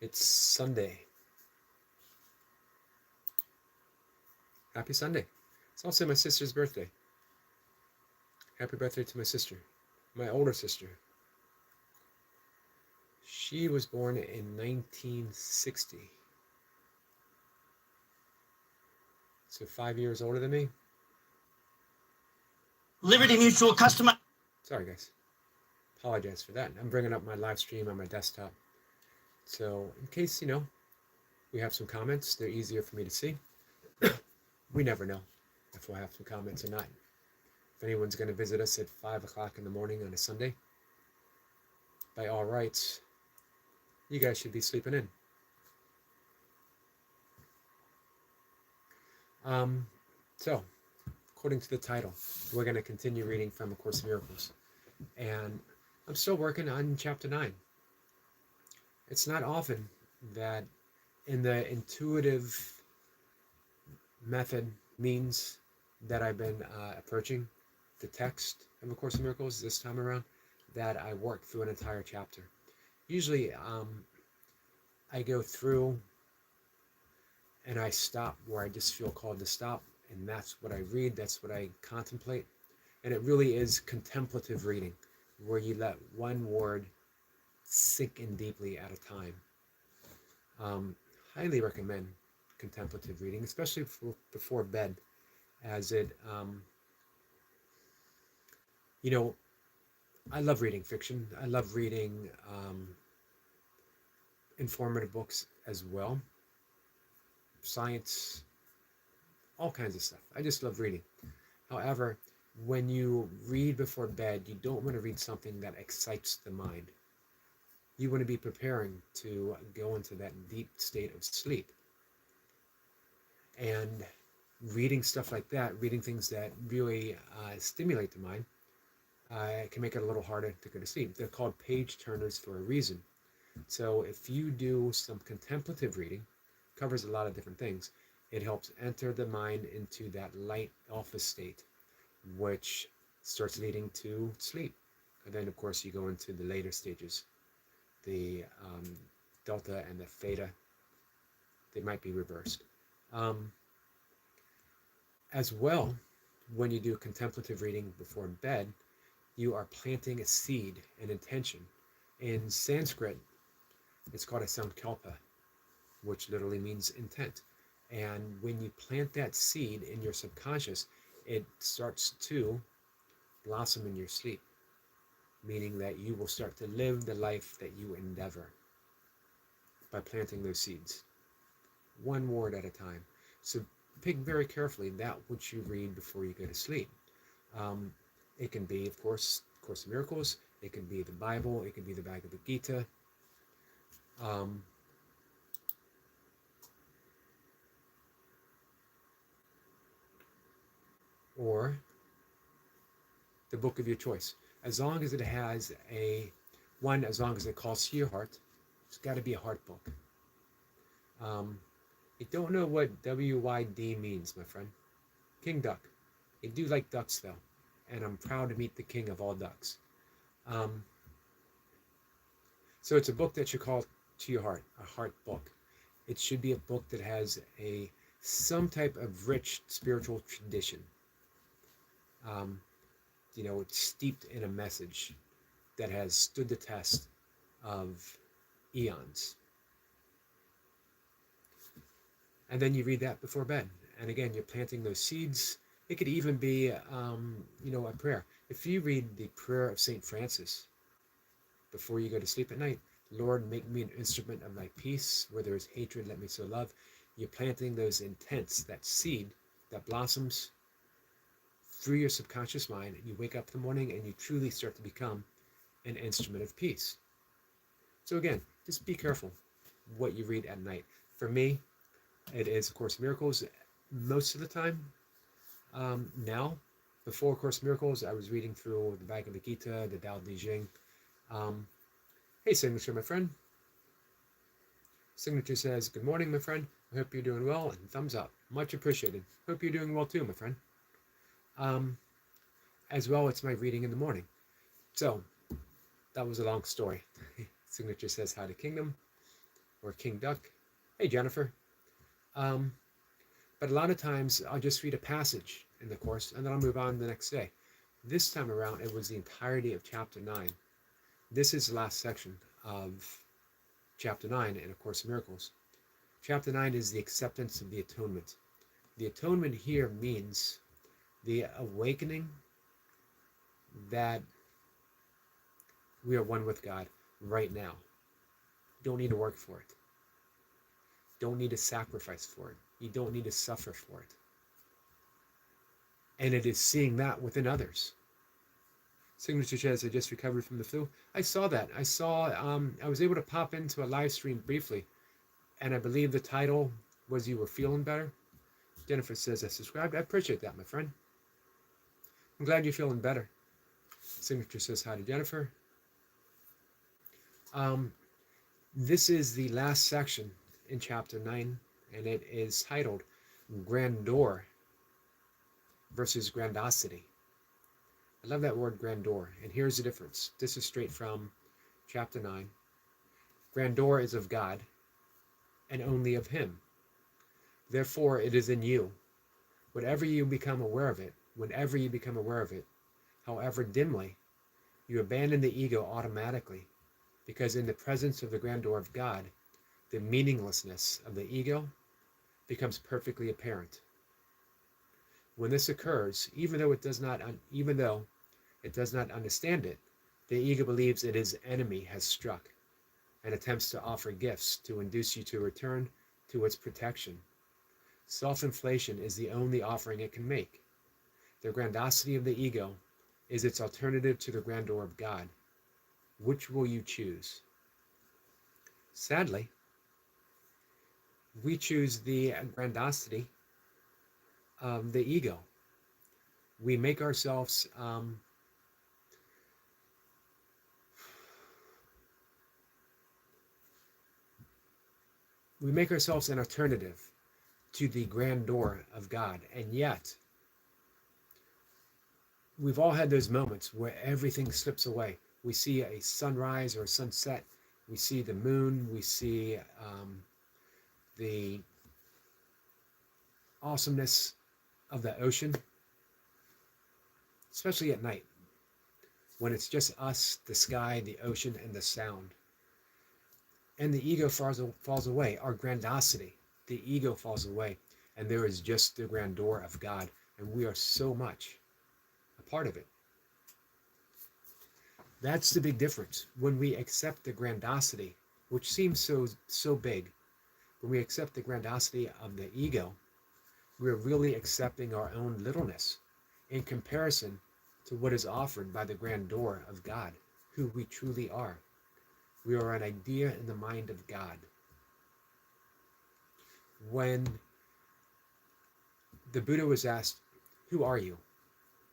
It's Sunday. Happy Sunday. It's also my sister's birthday. Happy birthday to my sister, my older sister. She was born in 1960. So 5 years older than me. Liberty Mutual customer. Sorry, guys. Apologize for that. I'm bringing up my live stream on my desktop. So in case, we have some comments, they're easier for me to see. We never know if we'll have some comments or not. If anyone's going to visit us at 5 o'clock in the morning on a Sunday, by all rights, you guys should be sleeping in. So, according to the title, we're going to continue reading from A Course in Miracles. And I'm still working on chapter 9. It's not often that in the intuitive method means that I've been approaching the text of A Course in Miracles this time around that I work through an entire chapter. Usually I go through and I stop where I just feel called to stop, and that's what I read, that's what I contemplate. And it really is contemplative reading, where you let one word sink in deeply at a time. Highly recommend contemplative reading, especially before bed, as it, I love reading fiction. I love reading informative books as well. Science, all kinds of stuff. I just love reading. However, when you read before bed, you don't want to read something that excites the mind. You want to be preparing to go into that deep state of sleep. And reading stuff like that, reading things that really stimulate the mind, can make it a little harder to go to sleep. They're called page turners for a reason. So if you do some contemplative reading, covers a lot of different things. It helps enter the mind into that light alpha state, which starts leading to sleep. And then, of course, you go into the later stages, the delta and the theta. They might be reversed. As well, when you do contemplative reading before bed, you are planting a seed, an intention. In Sanskrit, it's called a sankalpa, which literally means intent. And when you plant that seed in your subconscious, it starts to blossom in your sleep, meaning that you will start to live the life that you endeavor by planting those seeds, one word at a time. So pick very carefully that which you read before you go to sleep. It can be, of course, Course in Miracles. It can be the Bible. It can be the Bhagavad Gita. Or the book of your choice. As long as it has as long as it calls to your heart, it's got to be a heart book. I don't know what WYD means, my friend. King Duck. I do like ducks, though, and I'm proud to meet the king of all ducks. So it's a book that should call to your heart, a heart book. It should be a book that has some type of rich spiritual tradition. It's steeped in a message that has stood the test of eons. And then you read that before bed. And again, you're planting those seeds. It could even be, a prayer. If you read the prayer of St. Francis before you go to sleep at night, Lord, make me an instrument of thy peace. Where there is hatred, let me sow love. You're planting those intents, that seed that blossoms through your subconscious mind. And you wake up in the morning and you truly start to become an instrument of peace. So again, just be careful what you read at night. For me, it is A Course in Miracles most of the time. Now, before A Course in Miracles, I was reading through the Bhagavad Gita, the Tao Te Ching. Hey, Signature, my friend. Signature says, good morning, my friend. I hope you're doing well, and thumbs up. Much appreciated. Hope you're doing well too, my friend. As well, it's my reading in the morning. So, that was a long story. Signature says, hi to Kingdom. or King Duck. Hey, Jennifer. Um, but a lot of times I'll just read a passage in the course and then I'll move on the next day. This time around, it was the entirety of chapter 9. This is the last section of chapter 9 in A Course in Miracles. Chapter 9 is the acceptance of the atonement. The atonement here means the awakening that we are one with God right now. You don't need to work for it. You don't need to sacrifice for it. You don't need to suffer for it. And it is seeing that within others. Signature says, I just recovered from the flu. I saw that. I was able to pop into a live stream briefly, and I believe the title was You Were Feeling Better. Jennifer says, I subscribed. I appreciate that, my friend. I'm glad you're feeling better. Signature says, hi to Jennifer. This is the last section in chapter 9, and it is titled Grandeur versus Grandiosity. I love that word grandeur, and here's the difference. This is straight from chapter 9. Grandeur is of God, and only of Him. Therefore, it is in you. Whenever you become aware of it, however dimly, you abandon the ego automatically, because in the presence of the grandeur of God, the meaninglessness of the ego becomes perfectly apparent. When this occurs, even though it does not understand it, the ego believes that its enemy has struck and attempts to offer gifts to induce you to return to its protection. Self-inflation is the only offering it can make. The grandiosity of the ego is its alternative to the grandeur of God. Which will you choose? Sadly, we choose the grandiosity of the ego. We make ourselves an alternative to the grandeur of God. And yet, we've all had those moments where everything slips away. We see a sunrise or a sunset. We see the moon. We see the awesomeness of the ocean, especially at night, when it's just us, the sky, the ocean, and the sound. And the ego falls away. Our grandiosity, the ego falls away, and there is just the grandeur of God, and we are so much a part of it. That's the big difference. When we accept the grandiosity, which seems so big, when we accept the grandiosity of the ego, we're really accepting our own littleness in comparison to what is offered by the grandeur of God, who we truly are. We are an idea in the mind of God. When the Buddha was asked, who are you?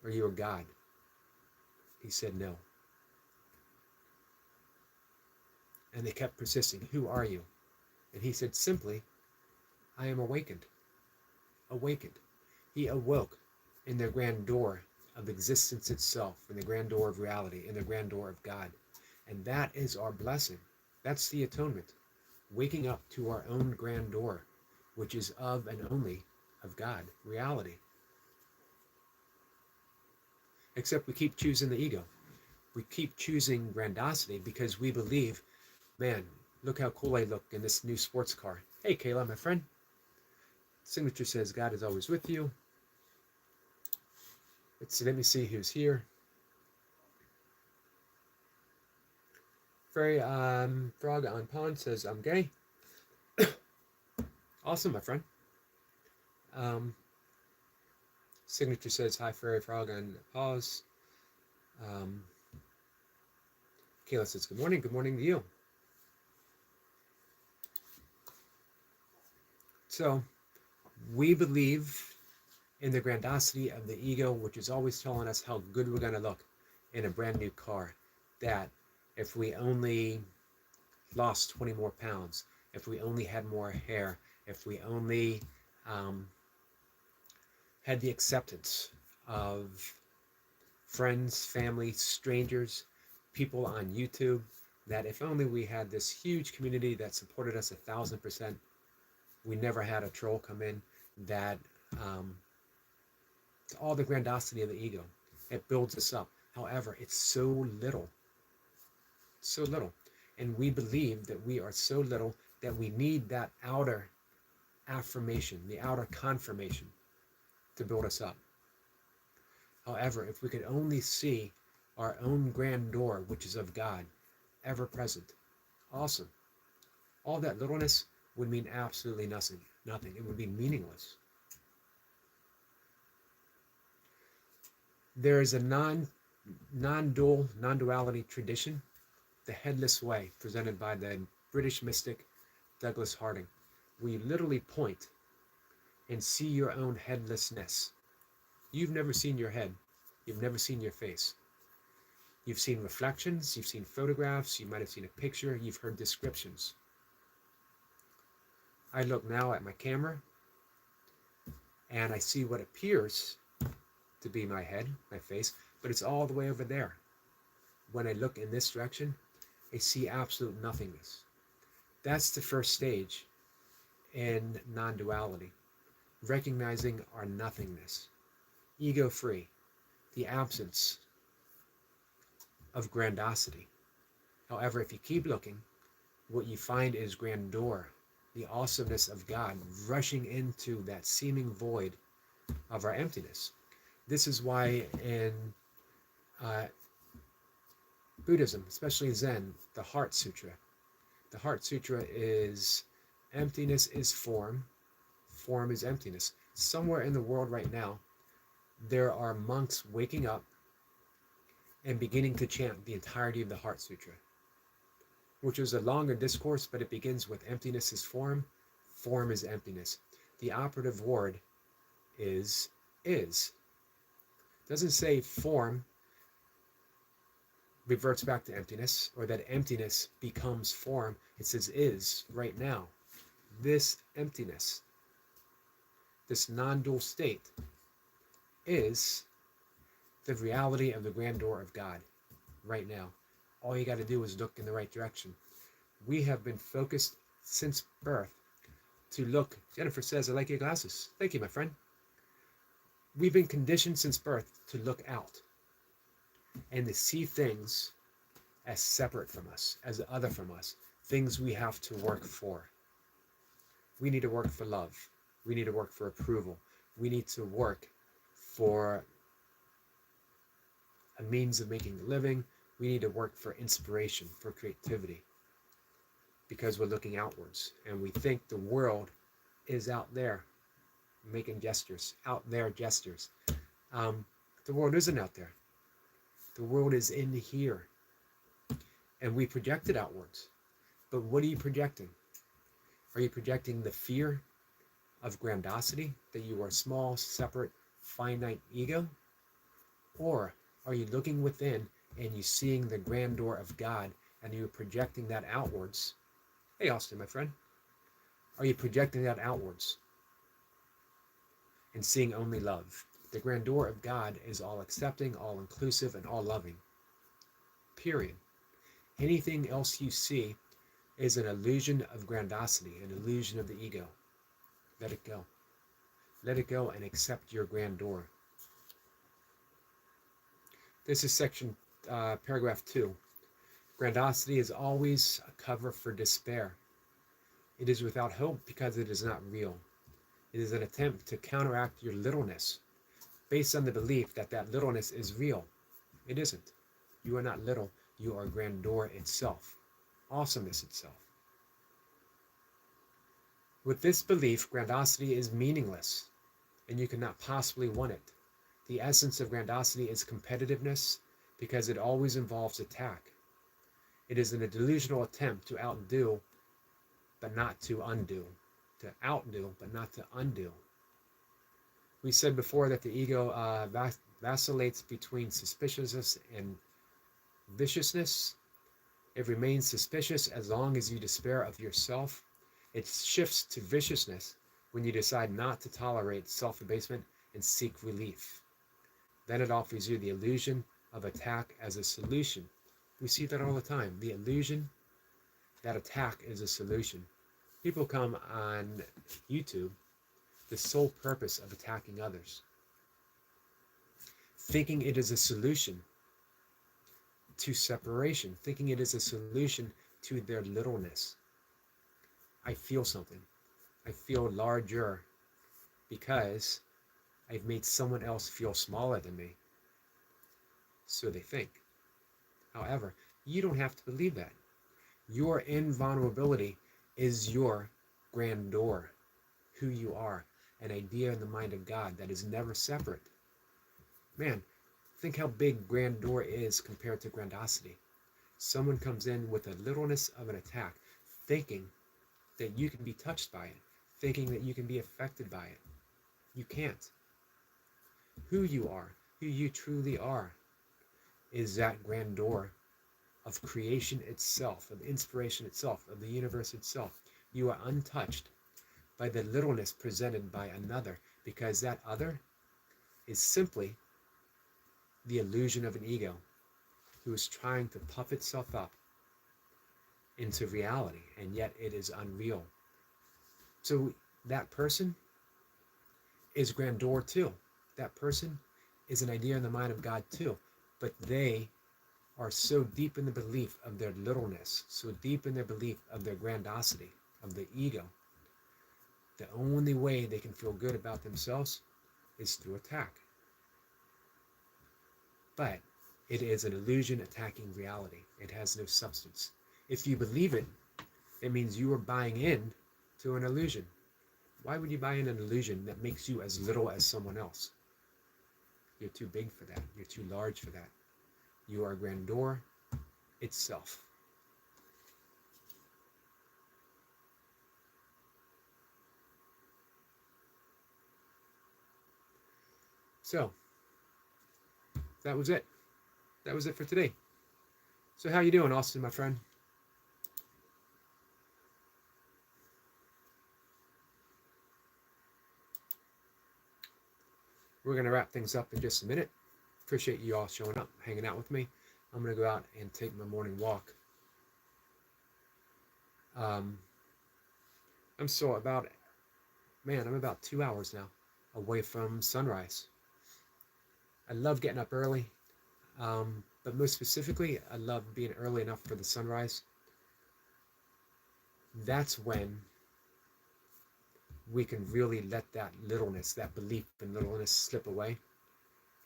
Are you a God? He said no. And they kept persisting, who are you? And he said simply, I am awakened. Awakened. He awoke in the grandeur of existence itself, in the grandeur of reality, in the grandeur of God. And that is our blessing. That's the atonement. Waking up to our own grandeur, which is of and only of God, reality. Except we keep choosing the ego. We keep choosing grandiosity because we believe, man, look how cool I look in this new sports car. Hey, Kayla, my friend. Signature says, God is always with you. Let me see who's here. Fairy Frog on Pond says, I'm gay. Awesome, my friend. Signature says, hi, Fairy Frog on pause. Kayla says, good morning. Good morning to you. So, we believe in the grandiosity of the ego, which is always telling us how good we're going to look in a brand new car. That if we only lost 20 more pounds, if we only had more hair, if we only had the acceptance of friends, family, strangers, people on YouTube, that if only we had this huge community that supported us 1,000%, we never had a troll come in, that um, all the grandiosity of the ego, it builds us up. However, it's so little. And we believe that we are so little that we need that outer affirmation, the outer confirmation to build us up. However, if we could only see our own grandeur, which is of God, ever present, awesome. All that littleness would mean absolutely nothing. Nothing. It would be meaningless. There is a non-duality tradition, the headless way, presented by the British mystic Douglas Harding, where you literally point and see your own headlessness. You've never seen your head. You've never seen your face. You've seen reflections, you've seen photographs, you might have seen a picture, you've heard descriptions. I look now at my camera and I see what appears to be my head, my face, but it's all the way over there. When I look in this direction, I see absolute nothingness. That's the first stage in non-duality, recognizing our nothingness, ego-free, the absence of grandiosity. However, if you keep looking, what you find is grandeur, the awesomeness of God rushing into that seeming void of our emptiness. This is why in Buddhism, especially Zen, the Heart Sutra is emptiness is form, form is emptiness. Somewhere in the world right now, there are monks waking up and beginning to chant the entirety of the Heart Sutra, which is a longer discourse, but it begins with emptiness is form, form is emptiness. The operative word is. It doesn't say form reverts back to emptiness, or that emptiness becomes form. It says is right now. This emptiness, this non-dual state, is the reality of the grandeur of God right now. All you got to do is look in the right direction. We have been focused since birth to look. Jennifer says, I like your glasses. Thank you, my friend. We've been conditioned since birth to look out and to see things as separate from us, as other from us, things we have to work for. We need to work for love. We need to work for approval. We need to work for a means of making a living. We need to work for inspiration, for creativity, because we're looking outwards and we think the world is out there making gestures, out there gestures. The world isn't out there. The world is in here. And we project it outwards. But what are you projecting? Are you projecting the fear of grandiosity, that you are small, separate, finite ego? Or are you looking within and you seeing the grandeur of God and you're projecting that outwards? Hey, Austin, my friend. Are you projecting that outwards and seeing only love? The grandeur of God is all accepting, all inclusive, and all loving. Period. Anything else you see is an illusion of grandiosity, an illusion of the ego. Let it go. Let it go and accept your grandeur. This is paragraph 2. Grandiosity is always a cover for despair. It is without hope because it is not real. It is an attempt to counteract your littleness, based on the belief that that littleness is real. It isn't. You are not little. You are grandeur itself, awesomeness itself. With this belief, grandiosity is meaningless, and you cannot possibly want it. The essence of grandiosity is competitiveness, because it always involves attack. It is a delusional attempt to outdo, but not to undo. To outdo, but not to undo. We said before that the ego vacillates between suspiciousness and viciousness. It remains suspicious as long as you despair of yourself. It shifts to viciousness when you decide not to tolerate self-abasement and seek relief. Then it offers you the illusion of attack as a solution, We see that all the time. The illusion that attack is a solution. People come on YouTube, the sole purpose of attacking others, thinking it is a solution to separation, thinking it is a solution to their littleness. I feel something. I feel larger because I've made someone else feel smaller than me. So they think. However, you don't have to believe that. Your invulnerability is your grandeur, who you are, an idea in the mind of God that is never separate. Man, think how big grandeur is compared to grandiosity. Someone comes in with the littleness of an attack, thinking that you can be touched by it, thinking that you can be affected by it. You can't. Who you are, who you truly are, is that grandeur of creation itself, of inspiration itself, of the universe itself. You are untouched by the littleness presented by another, because that other is simply the illusion of an ego who is trying to puff itself up into reality, and yet it is unreal. So that person is grandeur too. That person is an idea in the mind of God too. But they are so deep in the belief of their littleness, so deep in their belief of their grandiosity, of the ego. The only way they can feel good about themselves is through attack. But it is an illusion attacking reality. It has no substance. If you believe it, it means you are buying in to an illusion. Why would you buy in an illusion that makes you as little as someone else? You're too big for that. You're too large for that. You are grandeur itself. So, that was it. That was it for today. So how you doing, Austin, my friend? We're going to wrap things up in just a minute. Appreciate you all showing up, hanging out with me. I'm going to go out and take my morning walk. I'm still about 2 hours now away from sunrise. I love getting up early, but most specifically, I love being early enough for the sunrise. That's when we can really let that littleness, that belief in littleness slip away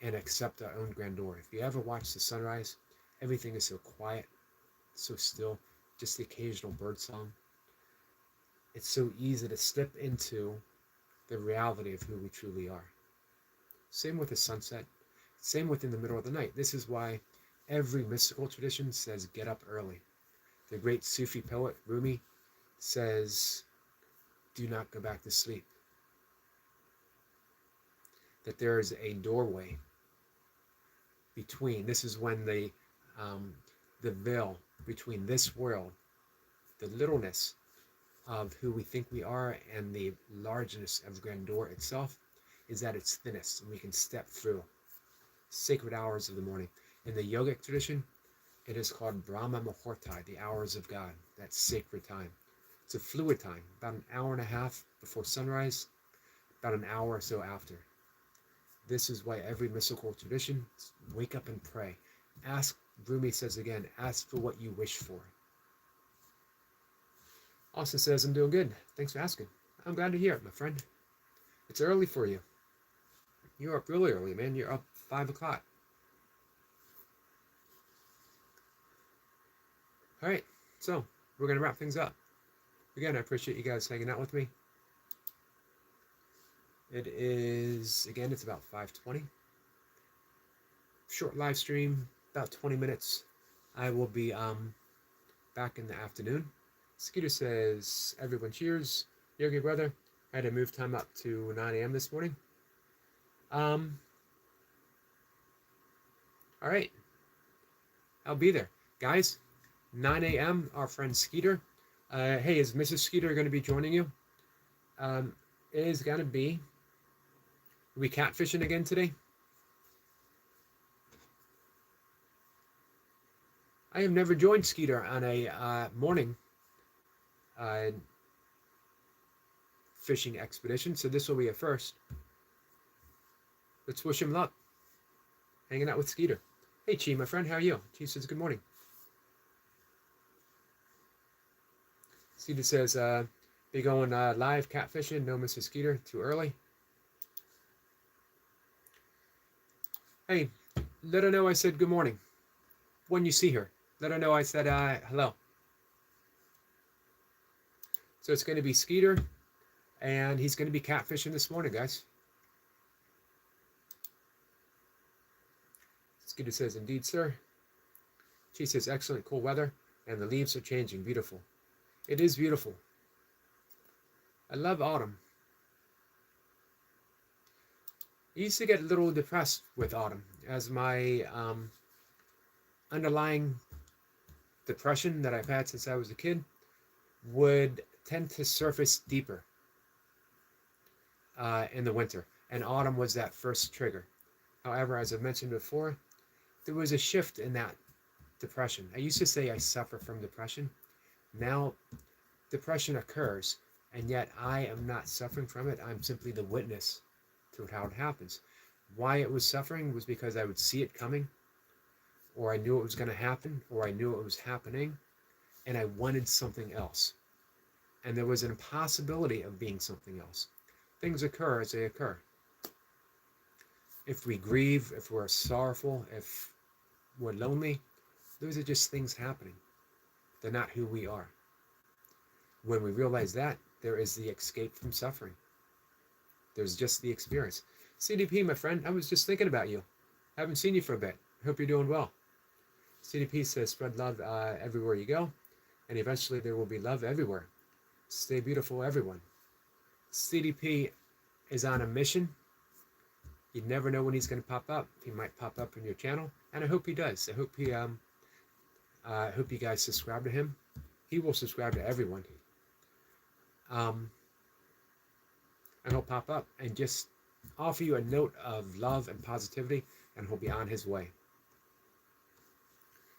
and accept our own grandeur. If you ever watch the sunrise, everything is so quiet, so still, just the occasional bird song. It's so easy to slip into the reality of who we truly are. Same with the sunset, same within the middle of the night. This is why every mystical tradition says get up early. The great Sufi poet Rumi says, do not go back to sleep. That there is a doorway between, this is when the veil between this world, the littleness of who we think we are, and the largeness of grandeur itself is at its thinnest, and we can step through sacred hours of the morning. In the yogic tradition, it is called Brahma Muhurta, the hours of God, that sacred time. It's a fluid time, about an hour and a half before sunrise, about an hour or so after. This is why every mystical tradition, wake up and pray. Ask, Rumi says again, ask for what you wish for. Austin says, I'm doing good. Thanks for asking. I'm glad to hear it, my friend. It's early for you. You're up really early, man. You're up 5 o'clock. All right, so we're going to wrap things up. Again, I appreciate you guys hanging out with me. It is, again, it's about 5:20. Short live stream, about 20 minutes. I will be back in the afternoon. Skeeter says, everyone cheers. Yogi brother, I had to move time up to 9 a.m. this morning. All right. I'll be there. Guys, 9 a.m., our friend Skeeter. Hey, is Mrs. Skeeter going to be joining you? It is going to be, are we catfishing again today? I have never joined Skeeter on a morning uh, fishing expedition, so this will be a first. Let's wish him luck. Hanging out with Skeeter. Hey, Chi, my friend, how are you? Chi says good morning. Skeeter says, be going live catfishing. No, Mrs. Skeeter, too early. Hey, let her know I said good morning. When you see her, let her know I said hello. So it's going to be Skeeter, and he's going to be catfishing this morning, guys. Skeeter says, indeed, sir. She says, excellent, cool weather, and the leaves are changing. Beautiful. It is beautiful. I love autumn. I used to get a little depressed with autumn, as my underlying depression that I've had since I was a kid would tend to surface deeper in the winter, and autumn was that first trigger. However, as I mentioned before, there was a shift in that depression. I used to say I suffer from depression. Now, depression occurs, and yet I am not suffering from it. I'm simply the witness to how it happens. Why it was suffering was because I would see it coming, or I knew it was going to happen, or I knew it was happening, and I wanted something else. And there was an impossibility of being something else. Things occur as they occur. If we grieve, if we're sorrowful, if we're lonely, those are just things happening. They're not who we are. When we realize that, there is the escape from suffering. There's just the experience. CDP, my friend, I was just thinking about you. I haven't seen you for a bit. Hope you're doing well. CDP says, spread love everywhere you go, and eventually there will be love everywhere. Stay beautiful, everyone. CDP is on a mission. You never know when he's going to pop up. He might pop up in your channel, and I hope he does. I hope you guys subscribe to him. He will subscribe to everyone. And he'll pop up and just offer you a note of love and positivity, and he'll be on his way.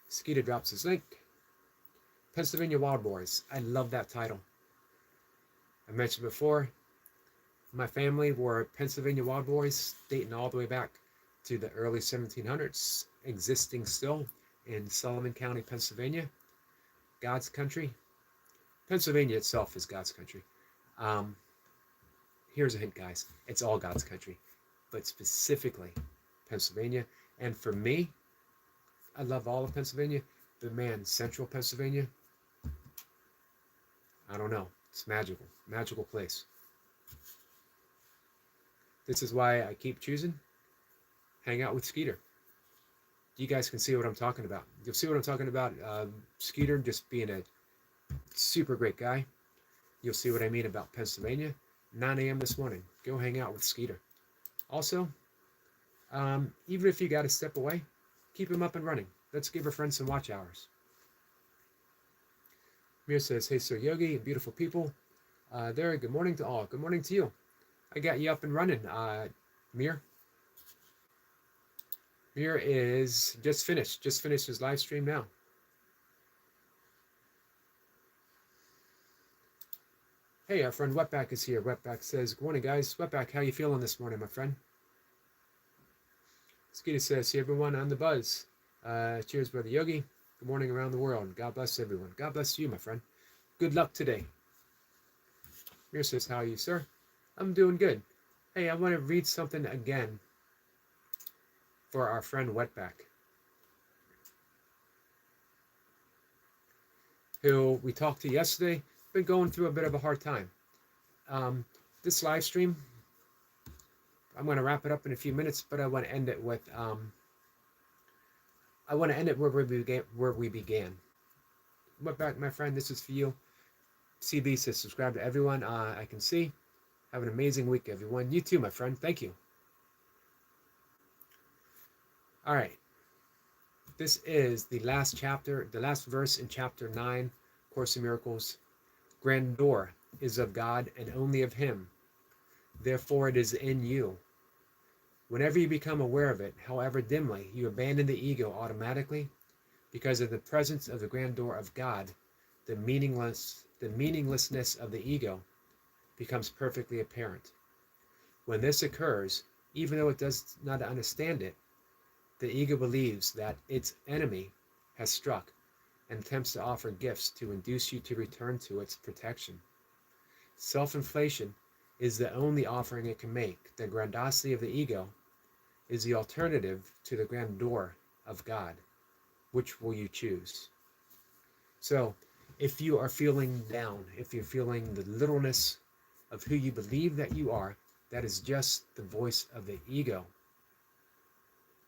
Skeeter drops his link. Pennsylvania Wild Boys. I love that title. I mentioned before, my family were Pennsylvania Wild Boys, dating all the way back to the early 1700s, existing still in Sullivan County, Pennsylvania. God's country. Pennsylvania itself is God's country. Here's a hint, guys. It's all God's country, but specifically Pennsylvania. And for me, I love all of Pennsylvania, but man, central Pennsylvania, I don't know. It's magical. Magical place. This is why I keep choosing hang out with Skeeter. You guys can see what I'm talking about. You'll see what I'm talking about. Skeeter just being a super great guy. You'll see what I mean about Pennsylvania. 9 a.m. this morning. Go hang out with Skeeter. Also, even if you got to step away, keep him up and running. Let's give our friends some watch hours. Mir says, hey, Sir Yogi, beautiful people. There, good morning to all. Good morning to you. I got you up and running, Mir. Mir is just finished his live stream now. Hey, our friend Wetback is here. Wetback says, good morning, guys. Wetback, how you feeling this morning, my friend? Skeeter says, see everyone on the buzz. Cheers, Brother Yogi. Good morning around the world. God bless everyone. God bless you, my friend. Good luck today. Mir says, how are you, sir? I'm doing good. Hey, I want to read something again for our friend Wetback, who we talked to yesterday. Been going through a bit of a hard time. This live stream, I'm going to wrap it up in a few minutes, but I want to end it with where we began. Wetback, my friend, this is for you. CB says subscribe to everyone I can see. Have an amazing week, everyone. You too, my friend. Thank you. All right. This is the last chapter, the last verse in chapter 9, Course in Miracles. Grandeur is of God and only of Him. Therefore it is in you. Whenever you become aware of it, however dimly, you abandon the ego automatically, Because in the presence of the grandeur of God, the meaninglessness of the ego becomes perfectly apparent. When this occurs, even though it does not understand it, the ego believes that its enemy has struck and attempts to offer gifts to induce you to return to its protection. Self-inflation is the only offering it can make. The grandiosity of the ego is the alternative to the grandeur of God. Which will you choose? So, if you are feeling down, if you're feeling the littleness of who you believe that you are, that is just the voice of the ego,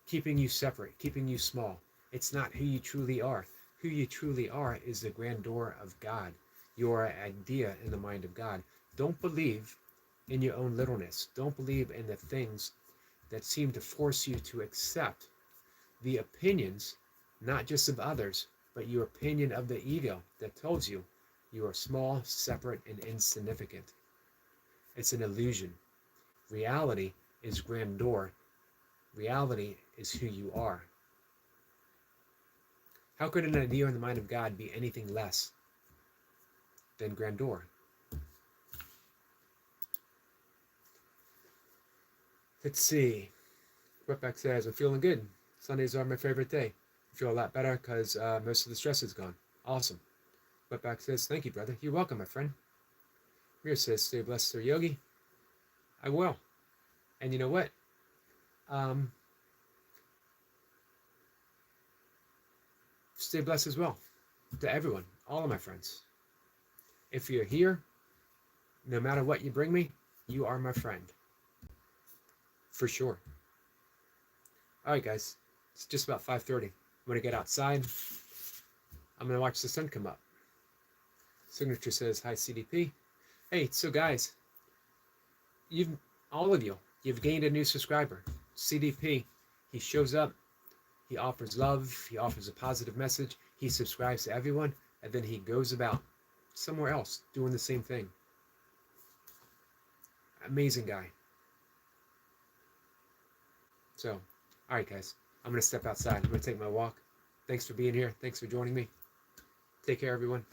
keeping you separate, keeping you small. It's not who you truly are. Who you truly are is the grandeur of God, your idea in the mind of God. Don't believe in your own littleness. Don't believe in the things that seem to force you to accept the opinions, not just of others, but your opinion of the ego that tells you you are small, separate, and insignificant. It's an illusion. Reality is grandeur. Reality is who you are. How could an idea in the mind of God be anything less than grandeur? Let's see. Wetback says, I'm feeling good. Sundays are my favorite day. I feel a lot better because most of the stress is gone. Awesome. Wetback says, thank you, brother. You're welcome, my friend. Mir says, stay blessed, Sir Yogi. I will. And you know what? Stay blessed as well. To everyone, all of my friends. If you're here, no matter what you bring me, you are my friend. For sure. All right, guys. It's just about 5:30. I'm going to get outside. I'm going to watch the sun come up. Signature says, hi, CDP. Hey, so guys, all of you've gained a new subscriber. CDP, he shows up, he offers love, he offers a positive message, he subscribes to everyone, and then he goes about somewhere else doing the same thing. Amazing guy. So, all right, guys, I'm going to step outside. I'm going to take my walk. Thanks for being here. Thanks for joining me. Take care, everyone.